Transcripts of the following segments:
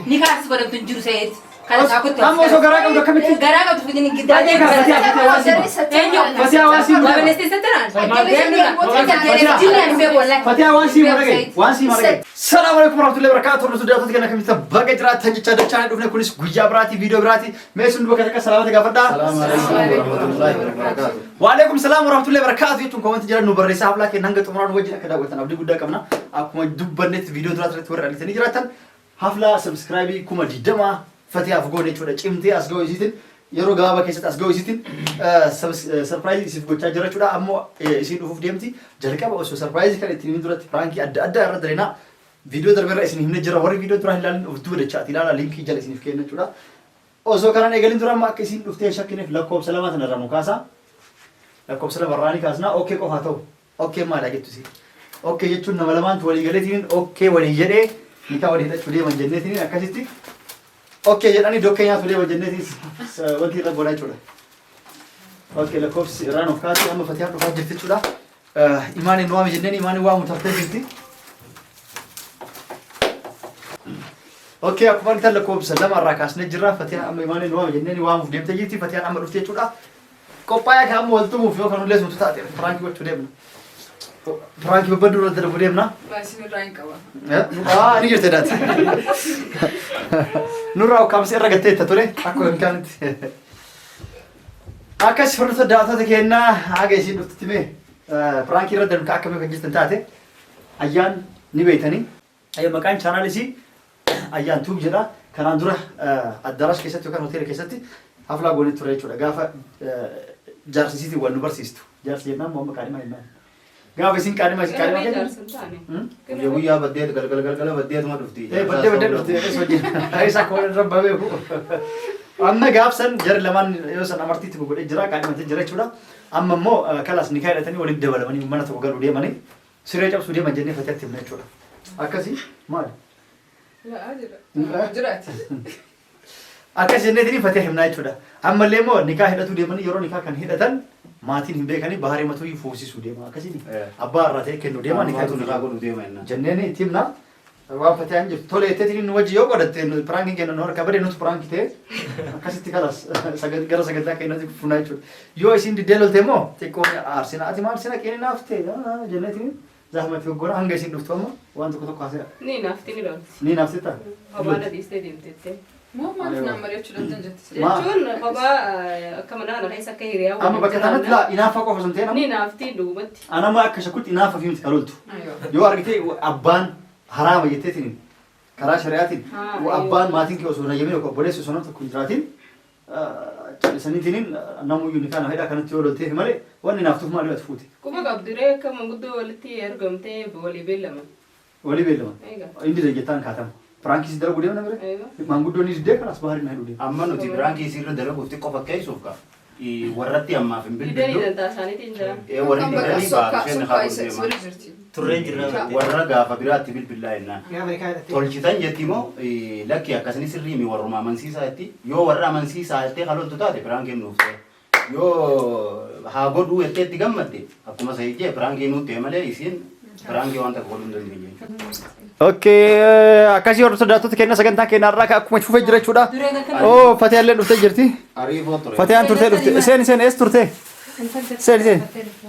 نكاس ولا بتنجرو سيد كلا ساكت أما وصو غراك أو دكمت غراك أو تفيدني جدا فتيا وانسي ما مرقي بنستي ستران فتيا وانسي مرقي السلام عليكم ورحمة الله وبركاته رسول الله تكنا كم تبغى جرات تجي تجي تجي دوفنا كونس غويا براتي فيديو براتي ميسون بكرة كسلامة غفردا السلام عليكم ورحمة الله وبركاته وعليكم السلام ورحمة الله وبركاته يتم كمان تجرا نبرر سحب لكن نانجت عمران وجهنا كذا وتنا بدي قدام كمنا أكو دبرنت فيديو درات توري على تاني جراتن حفلة سبسكرايبي كوما جدما فتيا فوقوني شوية كمتي أسقو يزيدين يرو غابا كيست أسقو يزيدين سرپرایز يسيف قطع جرا شوية أمو يسين أفوف ديمتي جلكا بوسو سرپرایز كان تنين درات فرانكي أدا ردرينا فيديو دربر إسني هم نجرا وري فيديو درا هلالين أفتو دچاتي لالا لينك جل إسني فكينا شوية أوزو كنا نقولين درا ما كيسين أفتي شكله في لكوب سلامة نرانو كاسا لكوب سلامة راني كاسنا أوكي كوفاتو أوكي ما لاقي تسي أوكي يجون نملمان تولي قلتين أوكي ولي جري نكا ولي هذا شوية من جنتين أكاسيتي أوكي جراني دوكي يا شوية من جنتين وانتي ربنا شوية أوكي لكوب رانو كاسي أما فتيات رفاج جفت شوية إيماني نوام جنني إيماني وام متفتح جنتي أوكي أكبر كتير لكوب سلام الركاس نجرا فتيات أما إيماني نوام جنني وام فديم تجيتي فتيات أما رفتي شوية كوبايا كام ولتو مفيو كانوا لازم تتعطي فرانكي وتشوديمنا فرانكي ببدو رد رفوديمنا بس نراين كوا أنا جرت دات نورا وكام سير رجعت تطوري أكو إمكانت أكاس فرصة داتا تكينا أجا شيء نفتتمه فرانكي رد المكعكة بيجي تنتاتي أيان نبيتني أي مكان channel شيء أيان توب جدا كان عندنا الدراسة كيسات وكان هوتيل كيساتي حفلة قولي توري شو لقافة جارسي سيتي والنبرسيستو جارسي ينام مو مكاني ما ينام قافة سين كاني ما سين كاني ما كده يا ويا بديت قال بديت ما دفتي إيه بديت دفتي إيش بدي هاي ساكون ربنا بيهو أما قاف سن جر لمن يوسن أمرتي تبغى إجراء كاني ما تجري شو لا أما مو كلاس نكاية تاني ولد دبل ماني منا تبغى قالوا ليه ماني سريع جاب سوريا مجني فتاة تبني شو لا أكاسي ما لا أجرات أكاس جنة تاني فتح همنا يشودا أما ليمو نكاح هذا تودي مني يورو نكاح كان هذا تن ماتين هم بيكاني بحري ما توي فوسي سودي ما أكاسي ني أبا راتي كنو ديما نكاح تو نكاح كنو ديما إننا جنة ني تيمنا وام فتح أنج ثولة تاني نوجي يو قدرت برانكي كنا نور كبري نوت برانكي ته أكاسي تكالاس سجد كرا سجد تا كنا فونا يشود يو إسين ديدل تيمو تكون أرسنا أتي ما أرسنا كيني نافته جنة تاني زحمة في الجورة هنگا إسين نفتوما وان تكتو كاسة ني نافتني لون ني نافته تا هبانا ديستيديم تتة ما نفنا مريض شو لندن جون هبا كمان أنا هاي سكيريا أما بكتانت لا إنافة كوفا سنتين ني نافتي دوبت أنا ما أكشكوت إنافة فيهم تكالولتو أيوه يو أرجتي أبان حرام يتتين كرا شريعتين وأبان ما تينك وسونا يمين وكبوليس وسونا تكونتراتين سنتين نامو يونيكان هيدا كانت تقول تيه مالي واني نافتوه مالي وتفوتي كوبا قبضري كم قدو ولتي أرقمتي بولي بيلما ولي بيلما أيوة عندي رجعتان كاتم فرانكيس درا بودي أنا مرة أيوة ما نقول نيجي ده كلاس بحرين هيدودي أما نو تبرانكي يصير درب وفتي كوفا كيسوف كا ورتي أما في يدري البلد إذا تاساني تنجا ورتي دري بار شيء نخاف ديما جرتي تريجر ورا غافا تبيل بالله إننا تولشتان يتيمو لك يا كسني سري مي ورما منسيسا يتي يو ورا منسيسا يتي خلون تطاتي برانكي نوفته يو هاغودو يتي تيجمدي أكما سيجي برانكي نوتي ماله يسين برانكي وانت قولون دنيا أوكي أكاسي ورث داتو تكينا سكنتا كينا راك أكو مشوفة جرى شودا أو فتح اللي نفتح جرتي أريفو تري فتح أن ترتي سين إس ترتي سين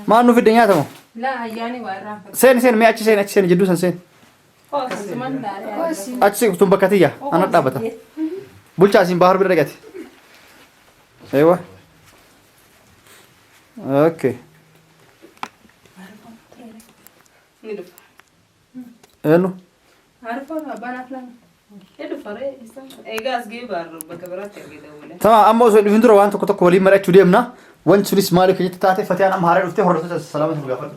ما نو في الدنيا تمام لا يعني ورا سين ما أشي سين جدو سين كمان داري أشي تم بكتيجا أنا تابتا بولش سين بحر برجعتي أيوة أوكي ندف إنه عارفة أبانا فلان ندف فري إيجاز جيبار بكبرات كده ولا تمام أما وصل فيندرو وان تكتو كولي مرة تودي منا وان سوليس مالك يجي تتعاطي فتيان أم هاري رفتي هرتو السلامة الغفر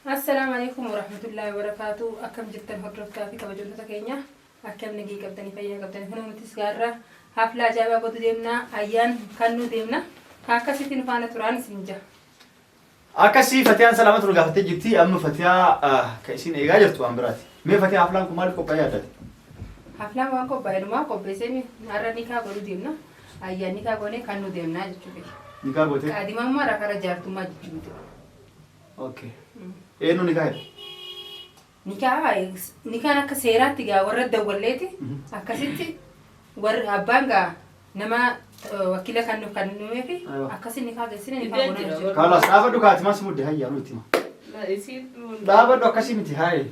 السلام عليكم ورحمة الله وبركاته أكم جبتن هرتو في كبجولة كينيا أكم نجي كبتني فيا كبتني هنا متسجارة حفلة جابا قد ديمنا أيان كانوا ديمنا كاكاسيتين فانا تراني سنجا أكاسي فتيان سلامة الغفر جبتي أما فتيا كيسين إيجاجر تو أمبراتي مي فتيا أفلام كمال كوبايا دادي حفلة ما كوبايا ما كوبايا سامي نارا نيكا قد ديمنا أيان نيكا قوني كانوا ديمنا جتشوفي نيكا قوتي كادي ما ركارا جارتو ما جتشوفي أوكي إيه نو نيكا nikaan akka seeraatti gaa warra dawwalleeti akkasitti warra abbaan gaa nama wakiila kan nuuf kennuu fi akkasii nikaa geessine nikaa goona jechuudha. Kaalas dhaabadhu kaati mas mudde hayyaa nuti hima. Dhaabadhu akkasii miti haye.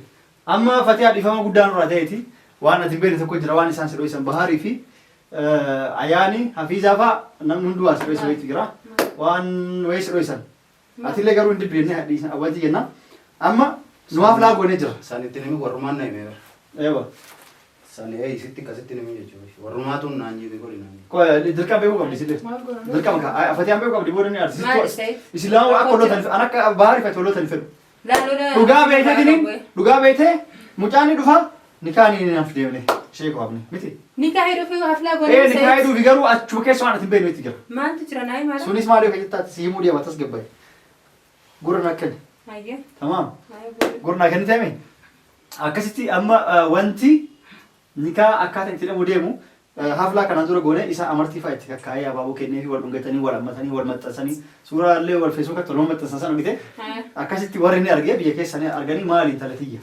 Amma Fatihaa dhiifama guddaan irraa ta'eeti waan ati beekne tokko jira waan isaan sidhoo isan Baharii fi Ayaani Hafiizaa fa'a namni hunduu as sidhoo isa wayiitu jira waan wayii sidhoo isan. Atillee garuu hin dibbeenne hadhiisan awwaalti jenna. Amma nuwaaf laa goonee jira. Sanitti nimi warrumaan na himee. Eewa. Sani isitti akkasitti nimi jechuudha. Warrumaatuun naan jibe godhi naan. Dirqama beekuu qabdi sillee. Dirqama kaa Fatihaan beekuu qabdi booda ni artisiis. Islaamaa akka olootan an akka Baharii fa'aati olootan fedhu. Dhugaa beekatini dhugaa beekte mucaan dhufa nikaan inni naaf deemne sheekoo hafne miti. Nikaa hedduu fi haflaa goonee. Nikaa hedduu fi garuu achuma keessa waan ati hin beekne itti jira. Maaltu jira naayii maal? Sunis maaliif jettaati si himuu deema tas gabbaye. Gurra na kenni. Ayyee. Tamaam. Gurra na kenni ta'e akkasitti amma wanti nikaa akkaataa itti dhabu deemu haflaa kana dura goone isa amartii fa'aa itti kakkaa'ee abaaboo kennee fi wal dhungatanii wal hammatanii wal maxxansanii suuraallee wal feesbuukatti wal maxxansan sana argite akkasitti warri inni argee biyya keessanii arganii maaliin talatiyya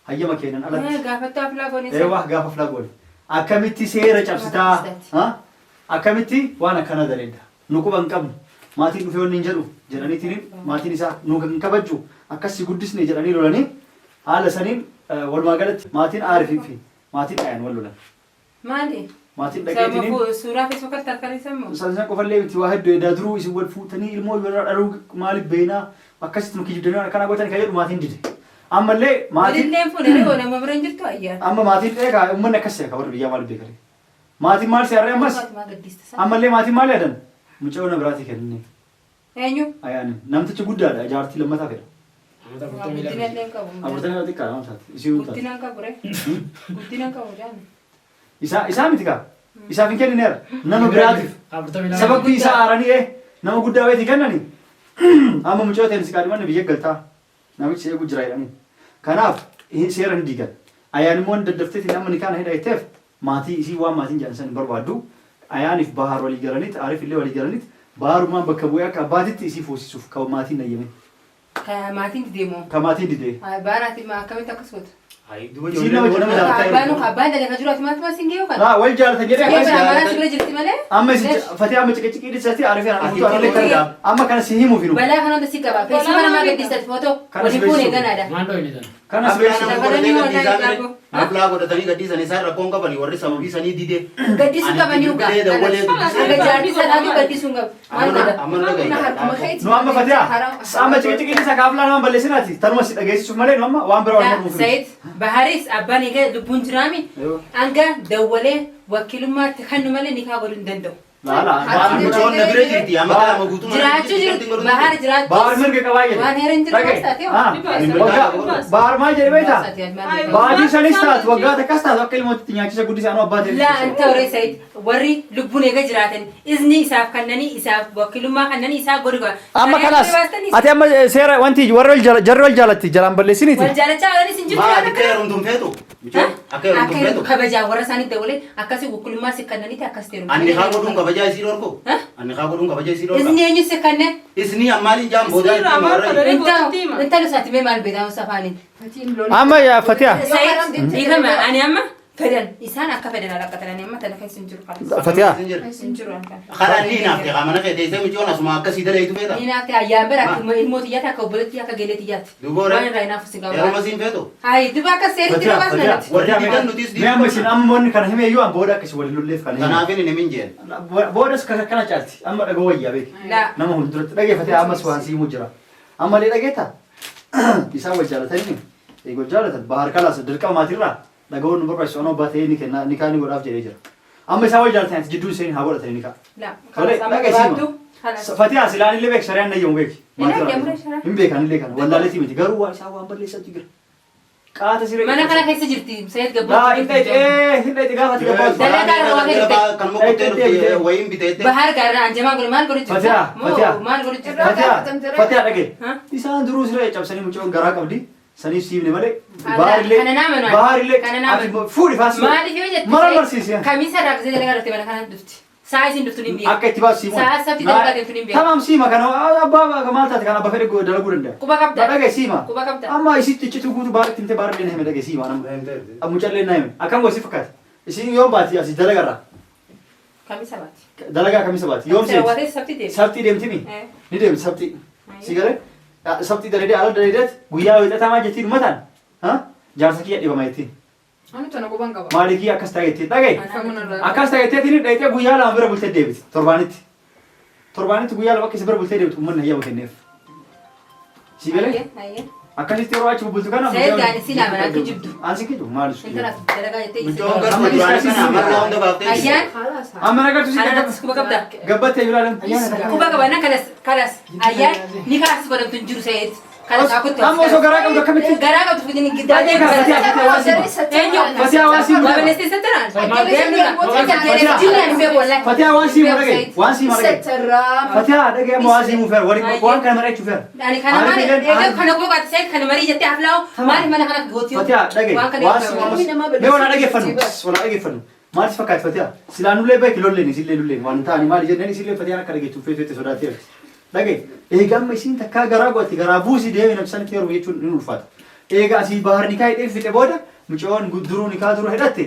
hayyama kennan alatti. Gaafattu haflaa goone. Eewwa gaafa haflaa goone. Akkamitti seera cabsitaa akkamitti waan akkana daleedda nu quba hin qabnu maatiin dhufee wanni hin jedhu jedhaniitiin maatiin isaa nu hin kabajju akkasii guddisne jedhanii lolanii haala saniin walumaa galatti maatiin aarifii fi maatiin dhayaan wal lolan. Maali? Maatiin dhageetiniin suuraa feesbuukatti harkanisammoo. Sansan qofallee miti waa hedduu edaa duruu isin wal fuutanii ilmoo irraa dhaluu maaliif beeknaa akkasitti nu kijibbanii akkana gootanii kan jedhu maatiin dide. Ammallee maatiin walilleen fuudhanii oo nama bira hin jirtu ayyaa. amma maatiin eegaa uummanni akkas seeka warri biyyaa maaliif beekare. Maatiin maal seerree ammas ammallee maatiin maal yaadan mucaa na biraatii kennine. Eenyu? Ayyaani namtichi guddaadha jaartii lammataa fedha. Guddinallee hin qabu. Aburtanii xiqqaa nama taate isii hundaati. Guddina hin qabu ree. Guddina hin qabu jaani. Isaa miti kaa isaaf hin kennineera nama biraatiif sababni isaa aaranii nama guddaa wayitii kennanii amma mucaa ta'een si qaadimanne biyya galtaa namichi eegu jira jedhanii kanaaf seera hin diigan ayaan immoo daddafteetiin amma ni kana hidhateef maatii isii waan maatiin jedhan san hin barbaaddu ayaaniif bahaar walii galaniit aariif illee walii galaniit bahaarummaan bakka bu'ee akka abbaatitti isii foosisuuf ka maatiin nayyame. Ka maatiin dideemoo. Ka maatiin didee. Baaraati akkamitti akkas goota. Isin nama jedhama jaallatanii. Abbaan dalee jiraatu maatimaa siin gahee kan. Wal jaallatan jedhee akkas jaallatanii. Mana jirti malee. Amma Fatihaa amma ciqici dhiisatti aarifee amma kana si himuuf hinu. Balaa kana hundi si qaba. Keessi mana maa gaddiisatti footoo waliin fuunee ganaadha. Maandoo inni tan. Kana Beeksisa haflaa godhatanii gaddiisan isaan rakkoon qabanii warri sababii sanii didee. Gaddiisuu qabanii ugaa. Aga jaartii sanaatu gaddiisuu qabu. Amma nu amma Fatihaa amma ciqici dhiisa kaaflaa nama balleessinaati tanuma si dhageessisuuf malee nu amma waan biraa waan nuuf. Sayid Baharis abbaan egaa lubbuun jiraami hanga dawwalee wakiilummaatti kannu malee nikaa godhuu hin danda'u. mucoon na bira jirti amma kana guutuu Jiraachuu jiru Bahar jiraachuu. Bahar mirga qabaa jedhe. Waan heeran jiru waggaa Bahar maal jedhe beektaa? Baatii sanis taatu waggaa takkas taatu akka ilmootti nyaachisa guddisa anu abbaa ta'e. Laa anta waree Sayid warri lubbuun eega jiraatan izni isaaf kannanii isaaf wakiilummaa kannanii isaa godhu. Amma kanas ati amma seera wanti jarri wal jaalatti jalaan balleessiniiti. Wal jaalachaa olanis hin jiru. akka heerumtuun feetu akka heerumtuun feetu kabajaa warra isaanii dabalee akkasii wakiilummaa si kannaniiti akkas ta'e. anni haa godhuun kabajaa isii dhorko anni haa godhuun kabajaa isii dhorka izni eenyu si kanne isni ammaaliin jaan booda inta lusaati mee maal beedamu safaaniin. Amma yaa Fatihaa. Sayid dhiifama ani amma fedhan isaan akka fedhan alaqqatanii amma tana keessa hin jiru kan. Fatihaa. Hin jiru anka. karaa ni naafte qaamana feeteessee mucoon asuma akkasii daleetu feeta Ni naafte ayyaan bira akkuma ilmooti yaata akka obboleetti akka geeleetti yaatti. Duboore Waan irraa hinaafu si yeroo gabaa. masiin feetu Hayi duba akka seeritti dubaas nanatti. warri didan nutis Mee amma isin ammoonni kana himee iyyuu booda akkasi waliin lolleef kana hime. kanaafin inni min jeen Boodas kana caalti amma dhagoo wayyaa beeki. Laa. Nama hunduratti dhageeffatee ammas waan siimuu jira. Ammallee dhageetta isaan wal jaalatanii eegoo jaalatan bahar kalaas dirqama maatirraa dhagahuun nu barbaachisu anoo baatee ni kenna ni kaa ni godhaaf jedhee jira. Amma isaan wal jaalatan ati jidduu isheen haa godhatanii ni kaa. Laa. Tolee dhageessiima. Fatihaa silaan illee beek shari'aan nayyamu beeki. Hin beekan illee kana wallaaleetii miti garuu waan isaan waan balleessatti jira. Qaata siree. Mana kana keessa jirti Sayid Laa gabbaa. hin dhayti gaafati gabbaa. kan mokottee wayiin biteette Bahar gaarraa anjamaa godhu maal godhu jirta? Fatihaa. Maal godhu jirta? Fatihaa dhagee. Isaan duruu siree cabsanii mucoon garaa qabdi. Saniif siifne malee. Kana nama naan. Bahar illee. Kana nama. Fuudhi faasii. Maaliif yoo jette? Mara barsiisi. Kamiisa irraa gisee dalagaa dhufte mana kana dhufti. ساعة دفتون بيها akka itti baas siima ساعة سبتي دلقا دفتون بيها tamam siima kana abbaa maal taate kana abbaa fedhe dalaguu danda'a كوبا كبدا dhagee siima كوبا كبدا amma isitti ichitu guutu baaritti himte baarri illee hime dhagee siima mucallee na hime akkam gosi fakkaate isin yoom baati asii dalagarra كم سبات dalagaa kamisa baati yoom seeti سواتي سبتي دي sabtii deemtimi ni deemti sabtii si galee sabtii daladee ala daladeet guyyaa wixatamaa jettiin umataan jaarsa kiyya dhibama jettiin Anu tana kuban qaba. maalikii akkas ta'e jettiin dhagee akkas ta'e jettiin dhayitee guyyaa lama bira bultee deebiti torbaanitti guyyaa lama akka isa bira bultee deebitu uummanni hayyamu kenneef si galee هاي akkasitti yeroo achi bultu kana سيد يعني سينا من أكيد جبدو ansi kidu maalisu انت لا دلقا يتي Mucoon gara duraan kana amarraa hunda baaftee أيان Khalas. amma nagartu si أنا كوبا كبدا gabbattee yulaalan كوبا كبدا أنا كلاس أيان نيكاس بدم تنجر سيد كلاس أكو amma osoo garaa qabdu akkamitti غراغا تفيدني جدا Fatiha waan siima بابا dhagee نستي ستران Fatiha waan siima dhagee waan siima dhagee Fatiha dhagee amma waan siimu feer waan kana mareechuu feer يعني كان مالي إيه كان أقول قاعد سيد كان مريض جتي أفلاو مالي ما أنا قوتيو Fatiha dhagee waan siima mee wala dhageeffannu wala dhageeffannu maal si fakkaate Fatiha silaanullee beeki lolleen isillee lolleen waan ta'ani maali jenneen isillee Fatiha akka dhageettuuf feetu sodaatee dhagee eegamma isiin takkaa garaa gootti garaa buusii deemee nabsan kee yeroo jechuun ni ulfaata eega asii bahar nikaa hidhee fixe booda mucoon duruu nikaa duruu hidhatte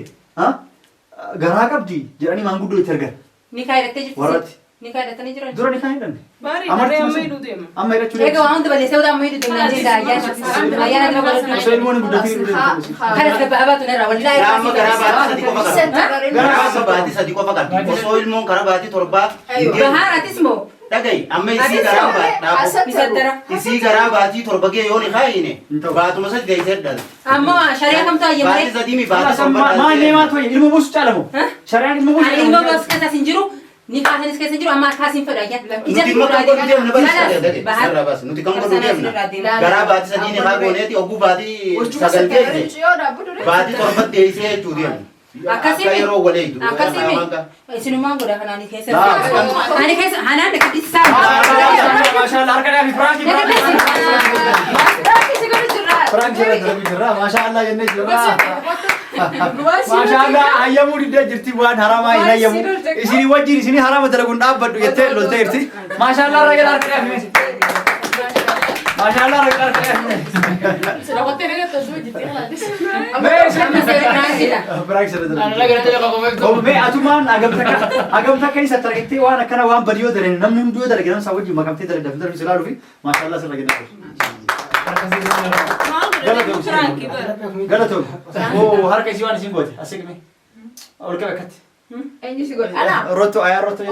garaa qabdi jedhanii maanguddoo itti argan نكاية تجي warratti نكاية تنجرون dura nikaa hidhanne Bari Amartii kare masa- amma idu deema. amma hidhachuu إيه كمان تبغى لسه وده ما يدو تمنا جدا أيان أنا بقول osoo ilmoon hin guddatiin كان كبا أبى تنرى ولا Amma karaa baatii sadii qofa qabdi. Gara baatii sadii qofa qabdi. Osoo ilmoon karaa baatii torbaa بهارة اسمه dhagayi amma isii garaa baadhaabu. بيصدره Isii garaa baatii torba gee yoo ni kaayine baatuma sadii deessee dhala. أما شريعة كم تاجي Baatii مري sadii mi baatii torba maa inni maatu ilmu buusu caalamu shari'aan ilmu buusu أنا إلما بس كذا سنجرو نكاح ناس كذا سنجرو أما كاسين فراجع Nuti immoo kan godhu deemna bari sadii sarara baas. Nuti kan godhu deemna. Garaa baatii sadii ni haa gooneeti oguu baatii sagal deesse. Baatii torba deessee jechuu deemna. Akkasii Akka yeroo waleeydu. akkasii isinumaan godha kanaan keessa Naa, ani keessa hanaan akka isaa maashaallah harka dhaabi firaanki firaanki irra dalagu jirra maashaallah jennee jirra maashaallah hayyamuu diddee jirti waan haramaa hin hayyamu isinii wajjin isinii harama dalaguun dhaabbadhu jettee loltee jirti maashaallah harka dhaabi maashaallah harka dhaabi firaanki irra dalagu mee atumaan agamta keessa targettee waan akkana waan badiyoo dalene namni hunduu dalage namsaa wajjin makamtee dalage daftar silaaluu fi maashaallah sirra kenna galatoom oo harka isii waan isin goote asiqme ol qabe akkatti rotto ayaa rotto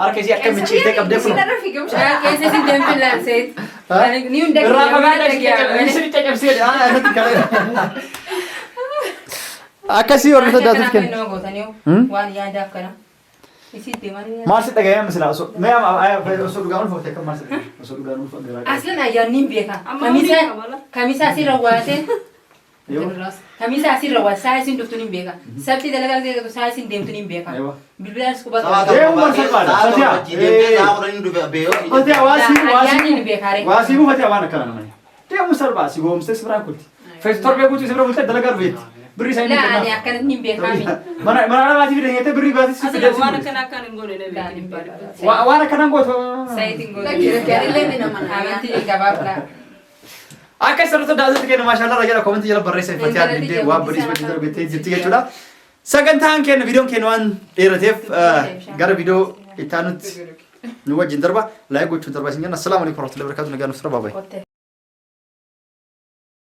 harka isii akka micciirtee qabdee kun irraa fagaadha isin caccabsee akkasii warri sodaatuuf kenna waan yaadaaf kana isitti maal si dhagayee amma silaa osoo mee osoo dhugaan ulfoote akka maal si dhagayee osoo dhugaan ulfoote aslan ayyaanni beeka kamisa asirra waate kamisa asirra waate saa isin dhuftuun hin beeka sabti dalagaa keessatti saa isin deemtuun hin beeka bilbilaan quba Fatiha waasiimu Fatiha waan akkana namani deemu salphaa si goomsee si biraan kulti fees torbee guutuu si bira bultee dalagaa dhufeetti birri isaa inni ani kenna akkanatti hin beekami mana namaatiif hidhanyete birri baatis si Asal fideessi waan akkana akkan hin goone na beekin. waan akkanaan gootu sayitiin amantii gabaabdha akka isa irratti daawwatu kenna maashaallah rajala komentii jala barreessa Fatiha dindee waan badiis wajjin darbettee jirti jechuudha sagantaan kenna viidiyoon kenna waan dheerateef gara viidiyoo itti aanutti nu wajjin darba laayik gochuun darba isin jenna assalaamu alaikum warahmatullahi wabarakatuh nagaa nuuf sirra baabay